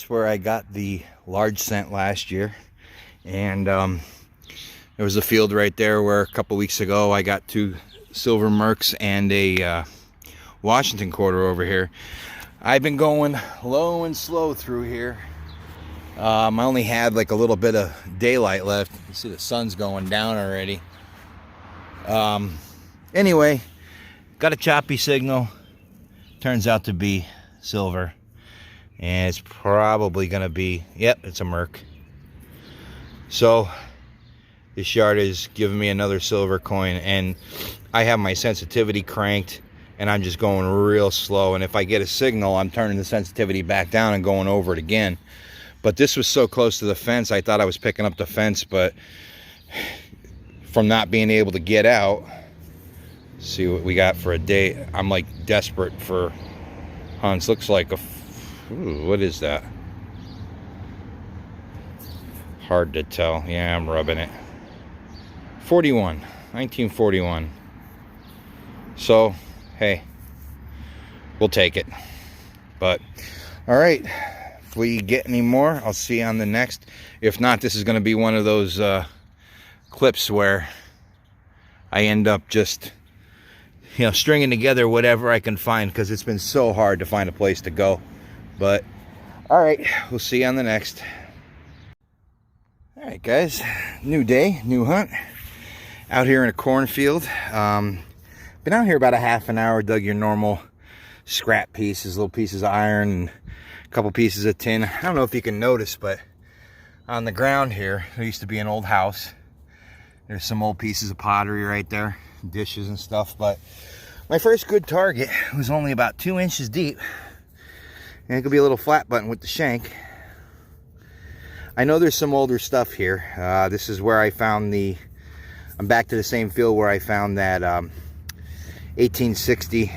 Where I got the large cent last year, and there was a field right there where a couple weeks ago I got 2 silver mercs and a Washington quarter over here. I've been going low and slow through here. I only had like a little bit of daylight left. You see the sun's going down already. Anyway, got a choppy signal. Turns out to be silver. And it's probably going to be, yep, it's a merc. So this yard is giving me another silver coin, and I have my sensitivity cranked, and I'm just going real slow. And if I get a signal, I'm turning the sensitivity back down and going over it again. But this was so close to the fence, I thought I was picking up the fence, but from not being able to get out, see what we got for a day. I'm like desperate for hunts. Looks like a, ooh, what is that? Hard to tell. Yeah, I'm rubbing it. 1941. So, hey, we'll take it. But, all right. If we get any more, I'll see you on the next. If not, this is going to be one of those clips where I end up just, you know, stringing together whatever I can find, because it's been so hard to find a place to go. But, all right, we'll see you on the next. All right, guys, new day, new hunt. Out here in a cornfield. Been out here about a half an hour, dug your normal scrap pieces, little pieces of iron, and a couple pieces of tin. I don't know if you can notice, but on the ground here, there used to be an old house. There's some old pieces of pottery right there, dishes and stuff. But my first good target was only about 2 inches deep. And it could be a little flat button with the shank. I know there's some older stuff here. This is where I found the, I'm back to the same field where I found that 1860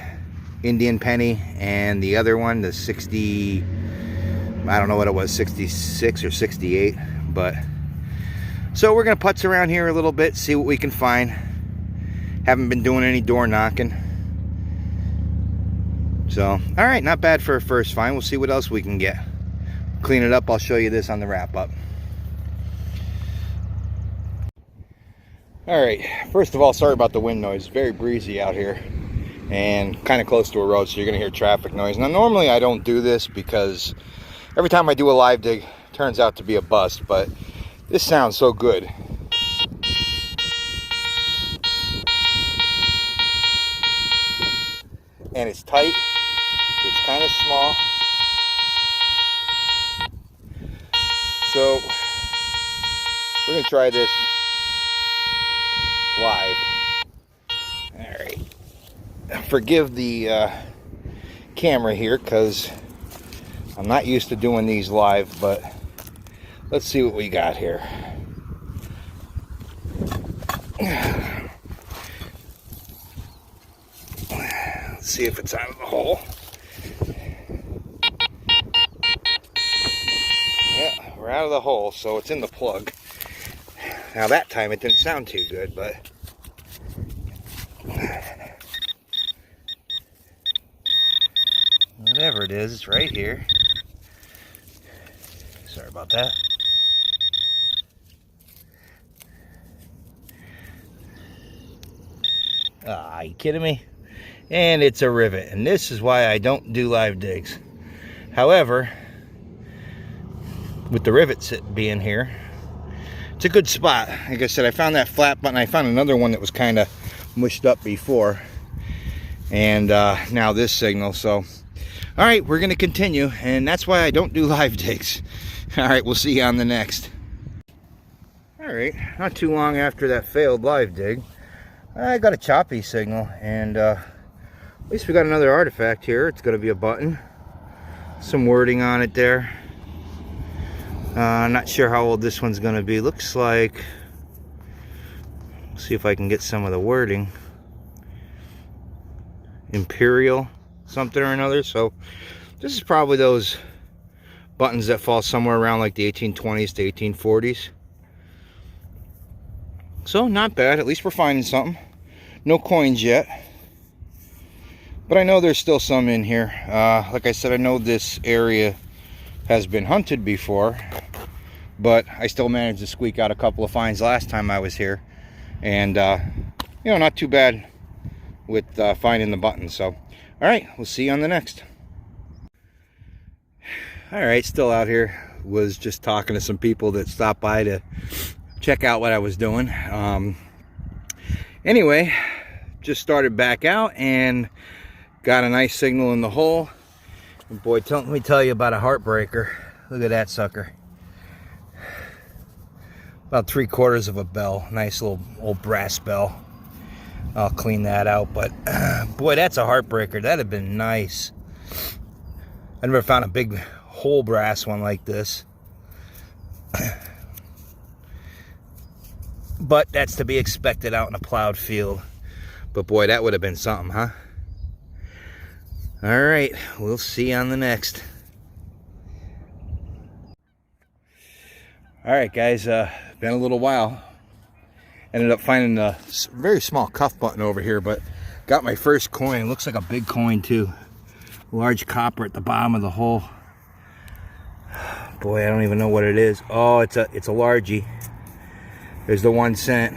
Indian penny, and the other one, the 60, I don't know what it was, 66 or 68. But so we're gonna putz around here a little bit, see what we can find. Haven't been doing any door knocking. So, all right, not bad for a first find. We'll see what else we can get. Clean it up. I'll show you this on the wrap up. All right, first of all, sorry about the wind noise. Very breezy out here and kind of close to a road, so you're gonna hear traffic noise. Now, normally I don't do this because every time I do a live dig, it turns out to be a bust, but this sounds so good. And it's tight. It's kind of small. So we're gonna try this live. All right. Forgive the camera here, because I'm not used to doing these live, but let's see what we got here. Let's see if it's out of the hole. Yeah, we're out of the hole, so it's in the plug. Now that time it didn't sound too good, but whatever it is, it's right here. Sorry about that. Ah, you kidding me? And it's a rivet, and this is why I don't do live digs. However, with the rivets being here, it's a good spot. Like I said, I found that flat button. I found another one that was kind of mushed up before, and now this signal. So, all right, we're going to continue, and that's why I don't do live digs. All right, we'll see you on the next. All right, not too long after that failed live dig, I got a choppy signal, and at least we got another artifact here. It's going to be a button, some wording on it there. Not sure how old this one's going to be. Looks like, see if I can get some of the wording. Imperial something or another. So this is probably those buttons that fall somewhere around like the 1820s to 1840s. So not bad. At least we're finding something. No coins yet, but I know there's still some in here. Like I said, I know this area has been hunted before, but I still managed to squeak out a couple of finds last time I was here. And, you know, not too bad with finding the button. So, all right, we'll see you on the next. All right, still out here. Was just talking to some people that stopped by to check out what I was doing. Anyway, just started back out and got a nice signal in the hole. And boy, let me tell you about a heartbreaker. Look at that sucker. About 3/4 of a bell. Nice little old brass bell. I'll clean that out, but boy, that's a heartbreaker. That'd have been nice. I never found a big whole brass one like this. But that's to be expected out in a plowed field. But boy, that would have been something, huh? All right, we'll see you on the next. All right, guys, been a little while. Ended up finding a very small cuff button over here, but got my first coin. Looks like a big coin too. Large copper at the bottom of the hole. Boy, I don't even know what it is. Oh, it's a largie. There's the 1 cent.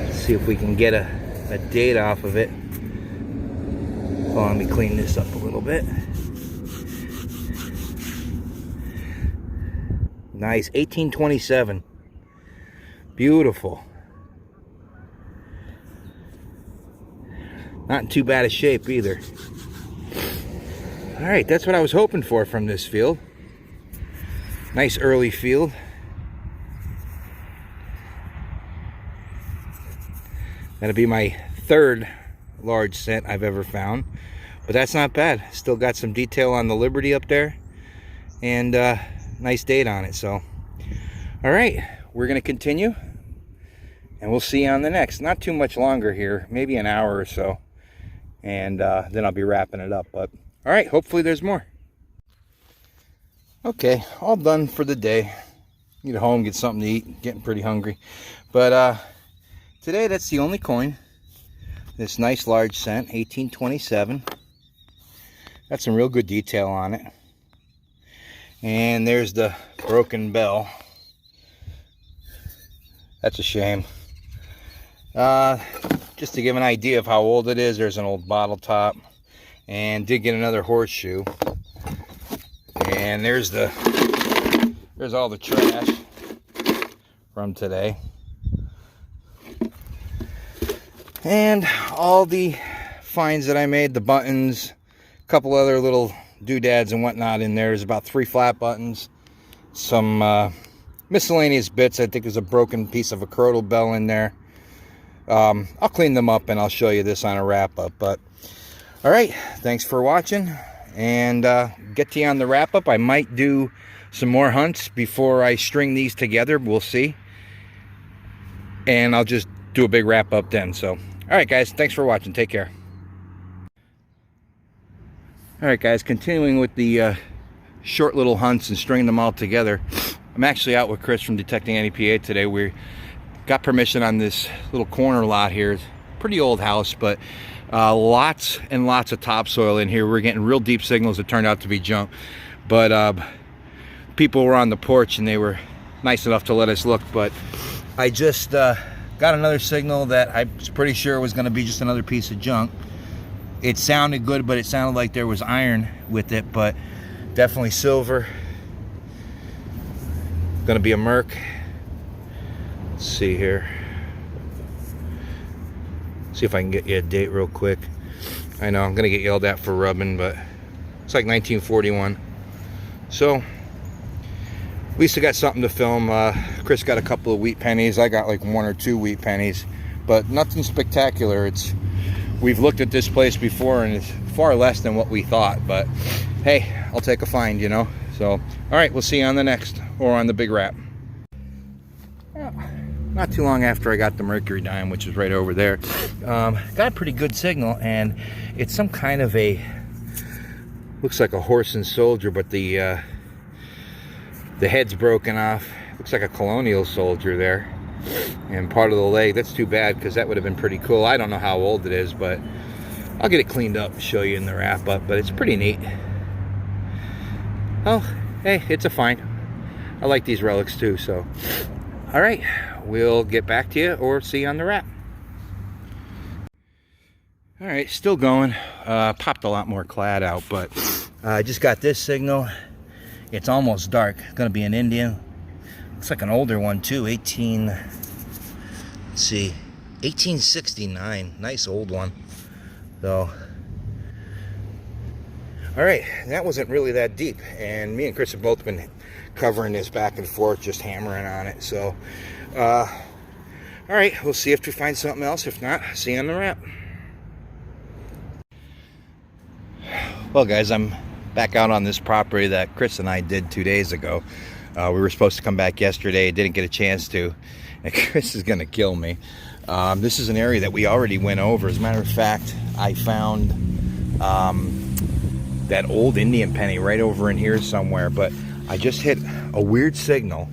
Let's see if we can get a date off of it. Oh, let me clean this up a little bit. Nice, 1827. Beautiful. Not in too bad a shape either. All right, that's what I was hoping for from this field. Nice early field. That'll be my 3rd large cent I've ever found, but that's not bad. Still got some detail on the Liberty up there, and nice date on it. So, all right, we're gonna continue, and we'll see you on the next. Not too much longer here, maybe an hour or so, and then I'll be wrapping it up. But all right, hopefully there's more. Okay, all done for the day. Get home, get something to eat. Getting pretty hungry, but today that's the only coin. This nice large cent, 1827. Got some real good detail on it. And there's the broken bell. That's a shame. Just to give an idea of how old it is, there's an old bottle top. And did get another horseshoe. And there's all the trash from today. And all the finds that I made, the buttons, a couple other little doodads and whatnot in there. There's about 3 flat buttons, some miscellaneous bits. I think there's a broken piece of a Crotal bell in there. I'll clean them up and I'll show you this on a wrap up. But all right, thanks for watching, and get to you on the wrap up. I might do some more hunts before I string these together. We'll see, and I'll just do a big wrap up then. So all right, guys, thanks for watching. Take care. All right, guys, continuing with the short little hunts and stringing them all together. I'm actually out with Chris from Detecting NEPA today. We got permission on this little corner lot here. It's a pretty old house, but lots and lots of topsoil in here. We're getting real deep signals that turned out to be junk. But people were on the porch and they were nice enough to let us look. But I just got another signal that I was pretty sure was going to be just another piece of junk. It sounded good, but it sounded like there was iron with it, but definitely silver. Going to be a Merc. Let's see here. See if I can get you a date real quick. I know I'm going to get yelled at for rubbing, but it's like 1941. So at least I got something to film. Chris got a couple of wheat pennies. I got like 1 or 2 wheat pennies, but nothing spectacular. We've looked at this place before and it's far less than what we thought, but hey, I'll take a find, you know. So all right, we'll see you on the next, or on the big wrap. Not too long after I got the Mercury dime, which is right over there, got a pretty good signal, and it's some kind of a, looks like a horse and soldier, but the head's broken off. Looks like a colonial soldier there, and part of the leg. That's too bad, because that would have been pretty cool. I don't know how old it is, but I'll get it cleaned up and show you in the wrap up, but it's pretty neat. Oh, hey, it's a find. I like these relics too, so. All right, we'll get back to you or see you on the wrap. All right, still going. Popped a lot more clad out, but I just got this signal. It's almost dark. Gonna be an Indian. Looks like an older one too. 1869. Nice old one. So, all right, that wasn't really that deep, and me and Chris have both been covering this back and forth, just hammering on it. So, all right, we'll see if we find something else. If not, see you on the wrap. Well, guys, I'm back out on this property that Chris and I did 2 days ago. We were supposed to come back yesterday, didn't get a chance to, and Chris is gonna kill me. This is an area that we already went over. As a matter of fact, I found that old Indian penny right over in here somewhere, but I just hit a weird signal,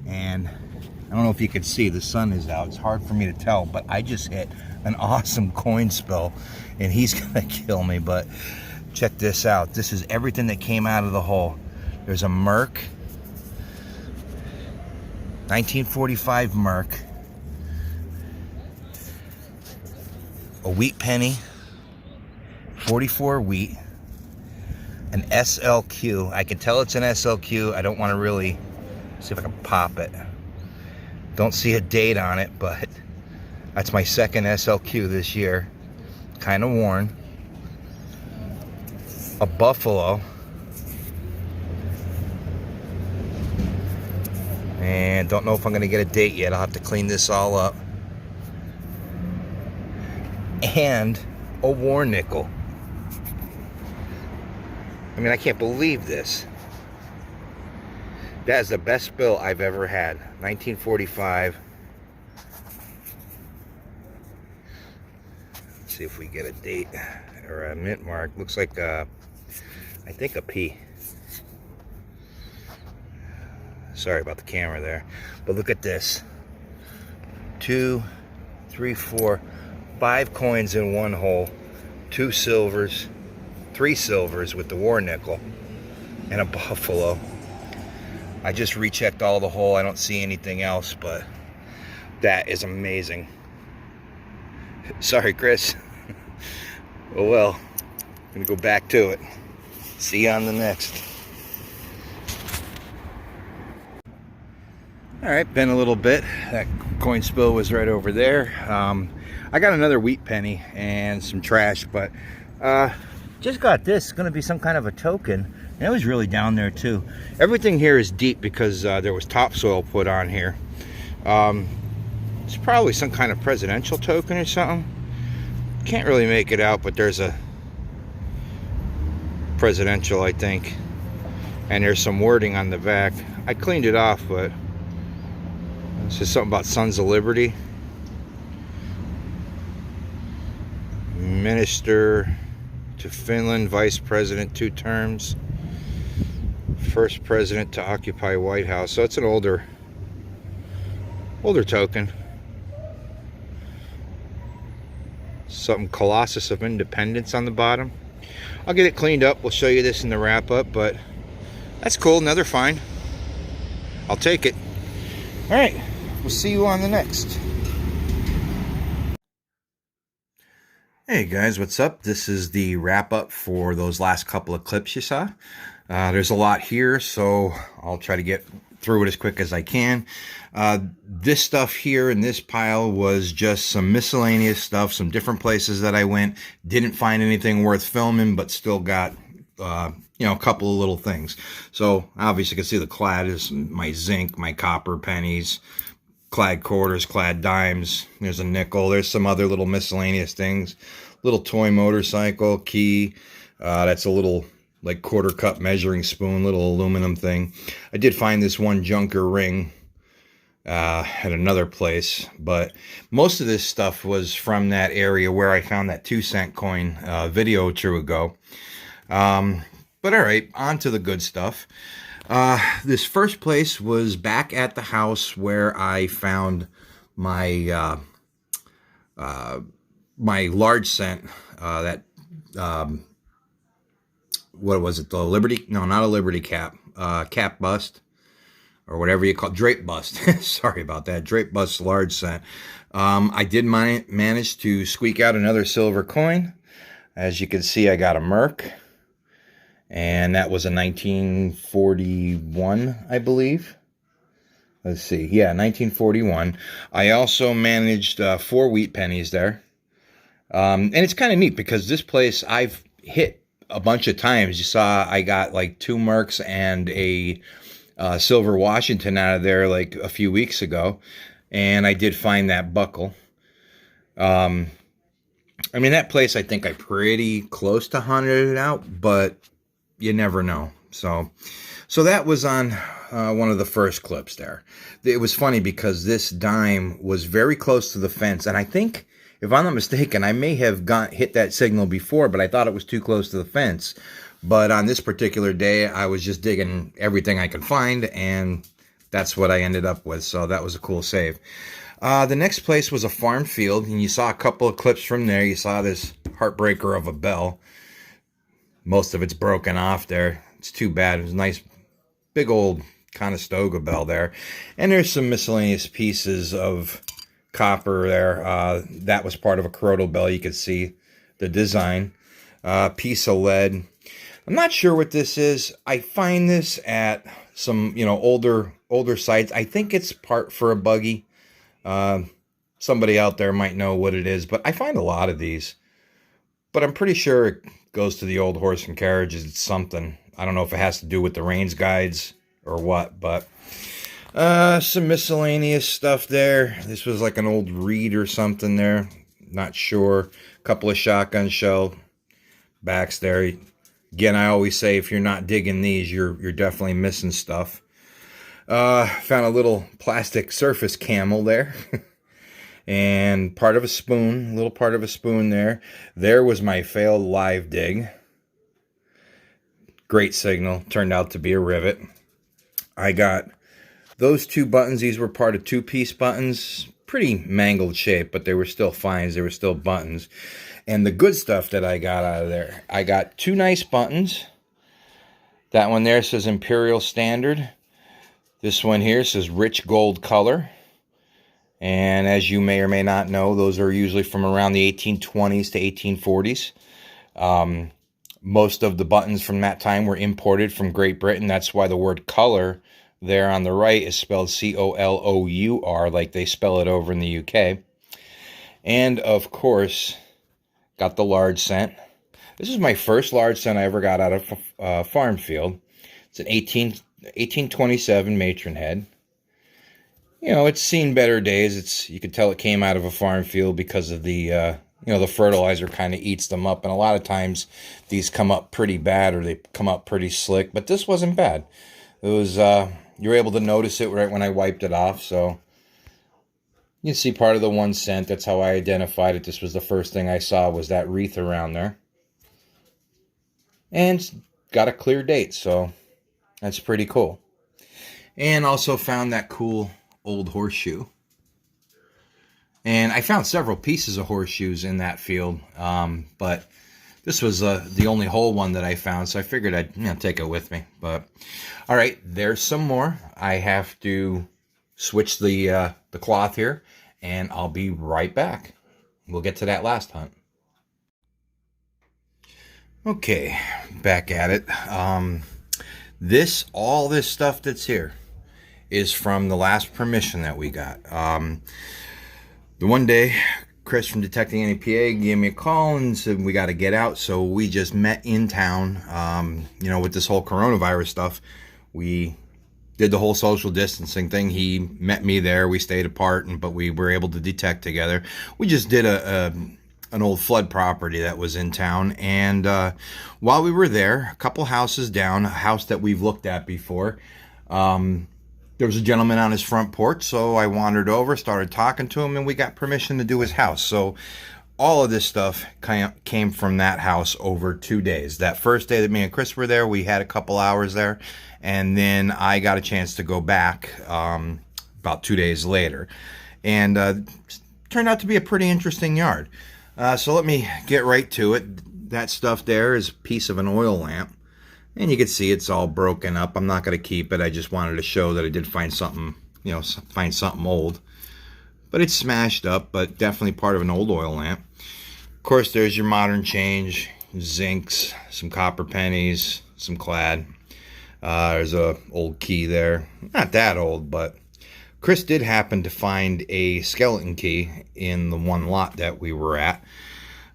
and I don't know if you can see, the sun is out. It's hard for me to tell, but I just hit an awesome coin spill, and he's gonna kill me. But check this out. This is everything that came out of the hole. There's a Merc, 1945 Merc, a wheat penny, 44 wheat, an SLQ. I can tell it's an SLQ. I don't want to really see if I can pop it. Don't see a date on it, but that's my second SLQ this year. Kind of worn. A Buffalo, and don't know if I'm going to get a date yet. I'll have to clean this all up. And a war nickel. I mean, I can't believe this. That is the best spill I've ever had. 1945. Let's see if we get a date or a mint mark. Looks like I think a P. Sorry about the camera there, but look at this. 2, 3, 4, 5 coins in one hole, 2 silvers, 3 silvers with the war nickel, and a Buffalo. I just rechecked all the hole. I don't see anything else, but that is amazing. Sorry, Chris. Oh well, I'm gonna go back to it. See you on the next. All right, been a little bit. That coin spill was right over there. I got another wheat penny and some trash, but just got this. It's gonna be some kind of a token. And it was really down there too. Everything here is deep because there was topsoil put on here. It's probably some kind of presidential token or something. Can't really make it out, but there's a presidential, I think, and there's some wording on the back. I cleaned it off, but it's just something about Sons of Liberty. Minister to Finland, Vice President 2 terms, first president to occupy White House. So it's an older token. Something Colossus of Independence on the bottom. I'll get it cleaned up. We'll show you this in the wrap up, but that's cool. Another find. I'll take it. All right, we'll see you on the next. Hey guys, what's up? This is the wrap up for those last couple of clips you saw. There's a lot here, so I'll try to get through it as quick as I can. This stuff here in this pile was just some miscellaneous stuff, some different places that I went. Didn't find anything worth filming, but still got, you know, a couple of little things. So obviously you can see the clad is my zinc, my copper pennies, clad quarters, clad dimes. There's a nickel. There's some other little miscellaneous things. Little toy motorcycle, key. That's a little like quarter cup measuring spoon, little aluminum thing. I did find this one junker ring at another place, but most of this stuff was from that area where I found that 2-cent coin video or two ago. But all right, on to the good stuff. This first place was back at the house where I found my my large cent that what was it? The Liberty? No, not a Liberty cap. Cap bust, or whatever you call it. Drape bust. Sorry about that. Drape bust large cent. I did manage to squeak out another silver coin. As you can see, I got a Merc. And that was a 1941, I believe. Let's see. Yeah, 1941. I also managed 4 wheat pennies there. And it's kind of neat because this place I've hit a bunch of times. You saw I got like 2 Mercs and a silver Washington out of there like a few weeks ago. And I did find that buckle. I mean, that place I think I pretty close to hunted it out, but you never know. So that was on one of the first clips there. It was funny because this dime was very close to the fence, and I think, if I'm not mistaken, I may have hit that signal before, but I thought it was too close to the fence. But on this particular day, I was just digging everything I could find, and that's what I ended up with. So that was a cool save. The next place was a farm field, and you saw a couple of clips from there. You saw this heartbreaker of a bell. Most of it's broken off there. It's too bad. It was a nice, big old Conestoga bell there. And there's some miscellaneous pieces of copper there. That was part of a Crotal bell. You could see the design. Piece of lead. I'm not sure what this is. I find this at some, older sites. I think it's part for a buggy. Somebody out there might know what it is, but I find a lot of these. But I'm pretty sure it goes to the old horse and carriages. It's something. I don't know if it has to do with the Rains guides or what, but some miscellaneous stuff there. This was like an old reed or something there. Not sure. A couple of shotgun shell backs there. Again, I always say if you're not digging these, you're definitely missing stuff. Found a little plastic surface camel there. And part of a spoon, a little part of a spoon there. There was my failed live dig. Great signal. Turned out to be a rivet. I got those 2 buttons. These were part of 2-piece buttons. Pretty mangled shape, but they were still fines. They were still buttons. And the good stuff that I got out of there, I got 2 nice buttons. That one there says Imperial Standard. This one here says Rich Gold Color. And as you may or may not know, those are usually from around the 1820s to 1840s. Most of the buttons from that time were imported from Great Britain. That's why the word color there on the right is spelled C-O-L-O-U-R, like they spell it over in the UK. And, of course, got the large cent. This is my first large cent I ever got out of a farm field. It's an 1827 matron head. It's seen better days. You could tell it came out of a farm field because of the, the fertilizer kind of eats them up. And a lot of times these come up pretty bad or they come up pretty slick. But this wasn't bad. It was, you were able to notice it right when I wiped it off. So you can see part of the 1 cent. That's how I identified it. This was the first thing I saw was that wreath around there. And it's got a clear date. So that's pretty cool. And also found that cool old horseshoe. And I found several pieces of horseshoes in that field, but this was the only whole one that I found, so I figured I'd take it with me. But all right, there's some more. I have to switch the cloth here, and I'll be right back. We'll get to that last hunt. Okay, back at it. All this stuff that's here is from the last permission that we got. The one day, Chris from Detecting NEPA gave me a call and said we got to get out. So we just met in town. With this whole coronavirus stuff, we did the whole social distancing thing. He met me there. We stayed apart, but we were able to detect together. We just did an old flood property that was in town. And while we were there, a couple houses down, a house that we've looked at before, there was a gentleman on his front porch, so I wandered over, started talking to him, and we got permission to do his house. So all of this stuff came from that house over 2 days. That first day that me and Chris were there, we had a couple hours there, and then I got a chance to go back about 2 days later. And turned out to be a pretty interesting yard. So let me get right to it. That stuff there is a piece of an oil lamp. And you can see it's all broken up. I'm not going to keep it. I just wanted to show that I did find something, you know, find something old. But it's smashed up, but definitely part of an old oil lamp. Of course, there's your modern change, zincs, some copper pennies, some clad. There's a old key there. Not that old, but Chris did happen to find a skeleton key in the one lot that we were at.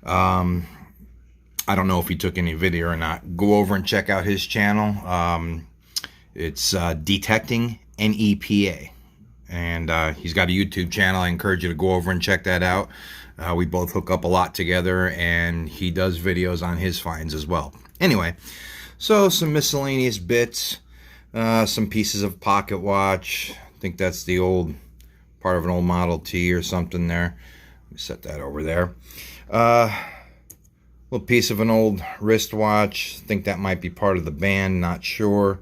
I don't know if he took any video or not. Go over and check out his channel. It's Detecting NEPA. And he's got a YouTube channel. I encourage you to go over and check that out. We both hook up a lot together, and he does videos on his finds as well. Anyway, so some miscellaneous bits, some pieces of pocket watch. I think that's the old part of an old Model T or something there. Let me set that over there. Little piece of an old wristwatch. I think that might be part of the band, not sure.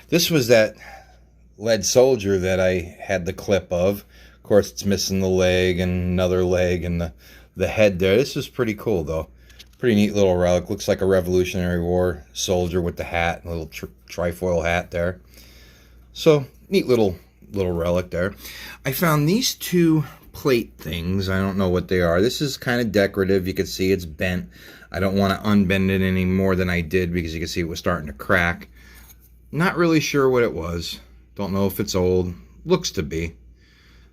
This was that lead soldier that I had the clip of. Of course, it's missing the leg and another leg and the head there. This is pretty cool, though. Pretty neat little relic. Looks like a Revolutionary War soldier with the hat, a little trifoil hat there. So, neat little relic there. I found these two plate things. I don't know what they are. This is kind of decorative. You can see it's bent. I don't want to unbend it any more than I did because you can see it was starting to crack. Not really sure what it was. Don't know if it's old. Looks to be.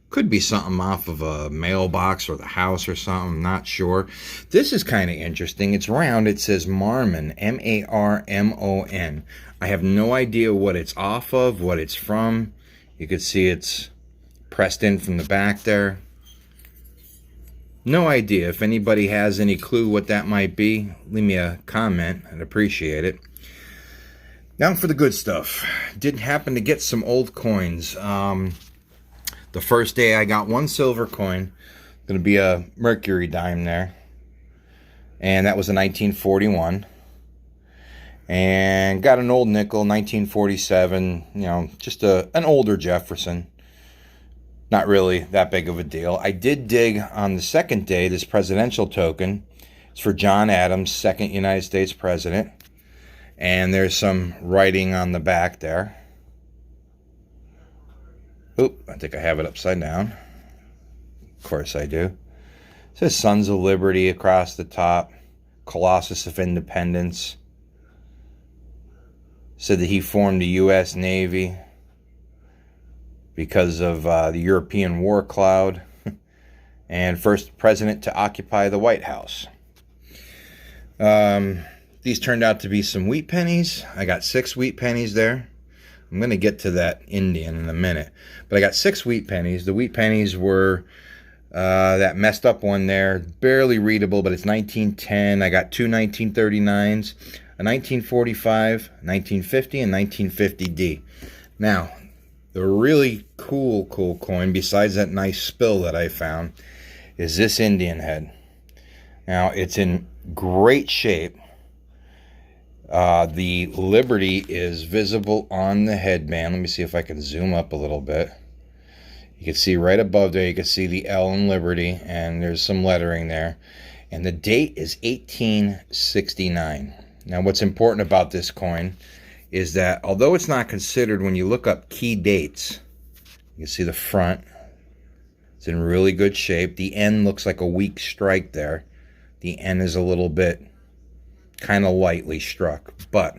Could be something off of a mailbox or the house or something. Not sure. This is kind of interesting. It's round. It says Marmon. M-A-R-M-O-N. I have no idea what it's off of, what it's from. You can see it's pressed in from the back there. No idea. If anybody has any clue what that might be, leave me a comment. I'd appreciate it. Now for the good stuff. Did happen to get some old coins. The first day I got one silver coin. Going to be a Mercury dime there. And that was a 1941. And got an old nickel, 1947. You know, just an older Jefferson. Not really that big of a deal. I did dig on the second day this presidential token. It's for John Adams, second United States president. And there's some writing on the back there. Oop, I think I have it upside down. Of course I do. It says Sons of Liberty across the top. Colossus of Independence. Said that he formed the U.S. Navy because of the European war cloud, and first president to occupy the White House. These turned out to be some wheat pennies. I got 6 wheat pennies there. I'm going to get to that Indian in a minute. But I got 6 wheat pennies. The wheat pennies were that messed up one there. Barely readable, but it's 1910. I got 2 1939s, a 1945, 1950, and 1950D. Now, the really cool coin, besides that nice spill that I found, is this Indian head. Now, it's in great shape. The Liberty is visible on the headband. Let me see if I can zoom up a little bit. You can see right above there, you can see the L in Liberty, and there's some lettering there. And the date is 1869. Now, what's important about this coin is that although it's not considered, when you look up key dates, you can see the front. It's in really good shape. The N looks like a weak strike there. The N is a little bit kind of lightly struck. But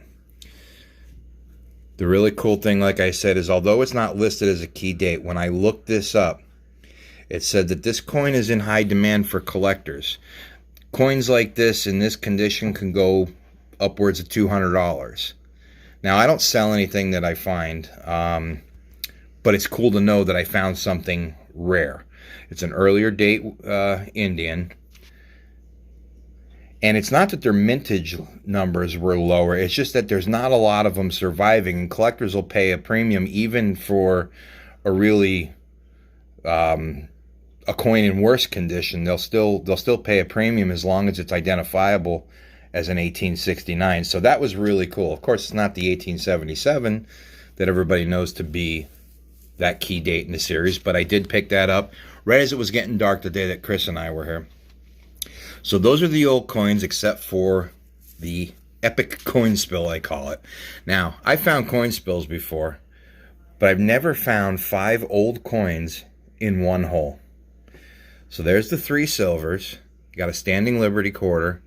the really cool thing, like I said, is although it's not listed as a key date, when I looked this up, it said that this coin is in high demand for collectors. Coins like this in this condition can go upwards of $200. Now, I don't sell anything that I find, but it's cool to know that I found something rare. It's an earlier date Indian. And it's not that their mintage numbers were lower. It's just that there's not a lot of them surviving. And collectors will pay a premium even for a really a coin in worse condition. They'll still pay a premium as long as it's identifiable as an 1869. So that was really cool. Of course, it's not the 1877 that everybody knows to be that key date in the series, but I did pick that up right as it was getting dark the day that Chris and I were here. So those are the old coins, except for the epic coin spill, I call it. Now, I found coin spills before, but I've never found 5 old coins in one hole. So there's the 3 silvers. You got a standing Liberty quarter,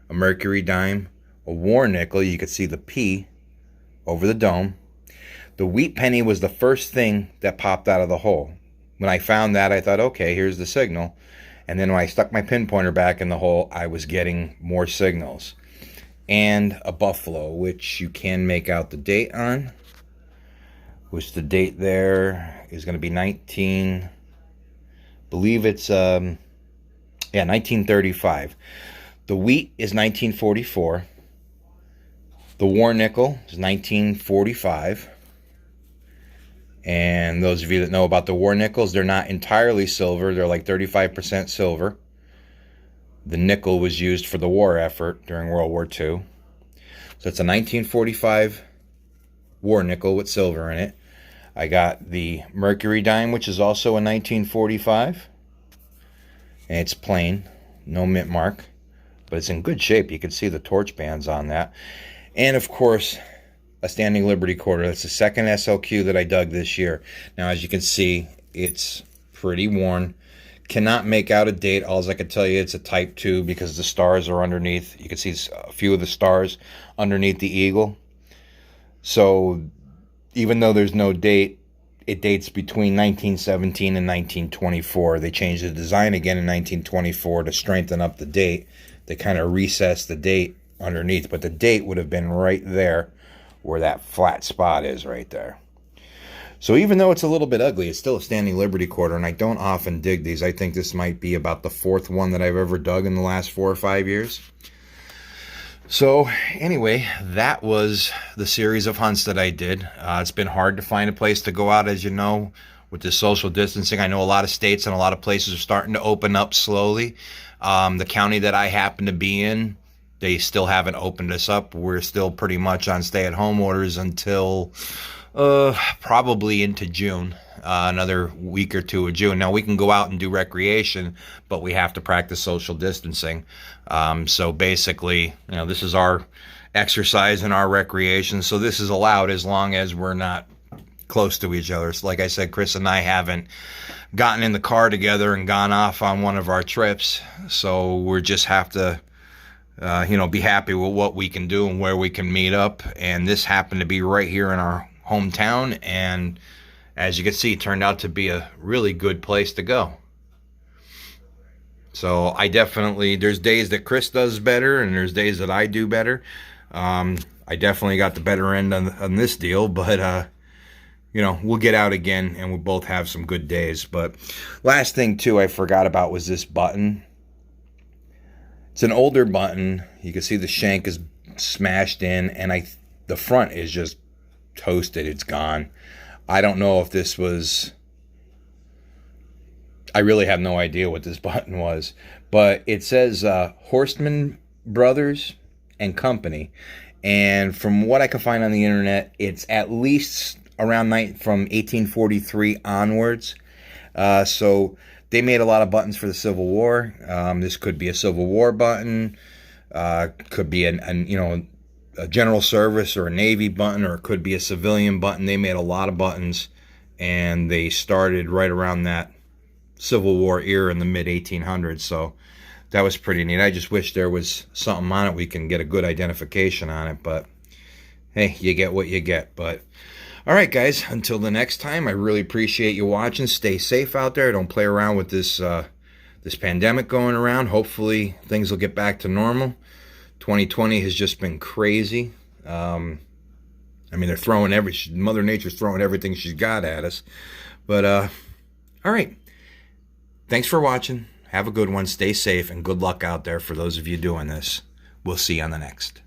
a Mercury dime, a war nickel. You could see the P over the dome. The wheat penny was the first thing that popped out of the hole. When I found that, I thought, okay, here's the signal. And then when I stuck my pinpointer back in the hole, I was getting more signals. And a buffalo, which you can make out the date on. Which the date there is going to be 1935. The wheat is 1944. The war nickel is 1945. And those of you that know about the war nickels, they're not entirely silver. They're like 35% silver. The nickel was used for the war effort during World War II. So it's a 1945 war nickel with silver in it. I got the Mercury dime, which is also a 1945. And it's plain, no mint mark. But it's in good shape. You can see the torch bands on that. And of course, a standing Liberty quarter. That's the second SLQ that I dug this year. Now, as you can see, it's pretty worn. Cannot make out a date. All I can tell you, it's a type 2 because the stars are underneath. You can see a few of the stars underneath the eagle. So even though there's no date, it dates between 1917 and 1924. They changed the design again in 1924 to strengthen up the date. They kind of recessed the date underneath, but the date would have been right there where that flat spot is right there. So even though it's a little bit ugly, it's still a standing Liberty quarter, and I don't often dig these. I think this might be about the 4th one that I've ever dug in the last 4 or 5 years. So anyway, that was the series of hunts that I did. It's been hard to find a place to go out, as you know, with this social distancing. I know a lot of states and a lot of places are starting to open up slowly. The county that I happen to be in, they still haven't opened us up. We're still pretty much on stay-at-home orders until probably into June, another week or 2 of June. Now, we can go out and do recreation, but we have to practice social distancing. So basically, you know, this is our exercise and our recreation. So this is allowed as long as we're not close to each other. So like I said, Chris and I haven't gotten in the car together and gone off on one of our trips. So we just have to be happy with what we can do and where we can meet up. And this happened to be right here in our hometown. And as you can see, it turned out to be a really good place to go. So I definitely, there's days that Chris does better and there's days that I do better. I definitely got the better end on this deal, but we'll get out again and we'll both have some good days. But last thing too I forgot about was this button. It's an older button. You can see the shank is smashed in, and the front is just toasted. It's gone. I don't know if this was... I really have no idea what this button was, but it says Horstman Brothers and Company, and from what I can find on the internet, it's at least around from 1843 onwards. So they made a lot of buttons for the Civil War. This could be a Civil War button, could be a general service or a Navy button, or it could be a civilian button. They made a lot of buttons, and they started right around that Civil War era in the mid-1800s. So that was pretty neat. I just wish there was something on it we can get a good identification on it, but hey, you get what you get. But all right, guys, until the next time, I really appreciate you watching. Stay safe out there. Don't play around with this this pandemic going around. Hopefully things will get back to normal. 2020 has just been crazy. They're throwing Mother Nature's throwing everything she's got at us. But all right, thanks for watching. Have a good one. Stay safe, and good luck out there for those of you doing this. We'll see you on the next.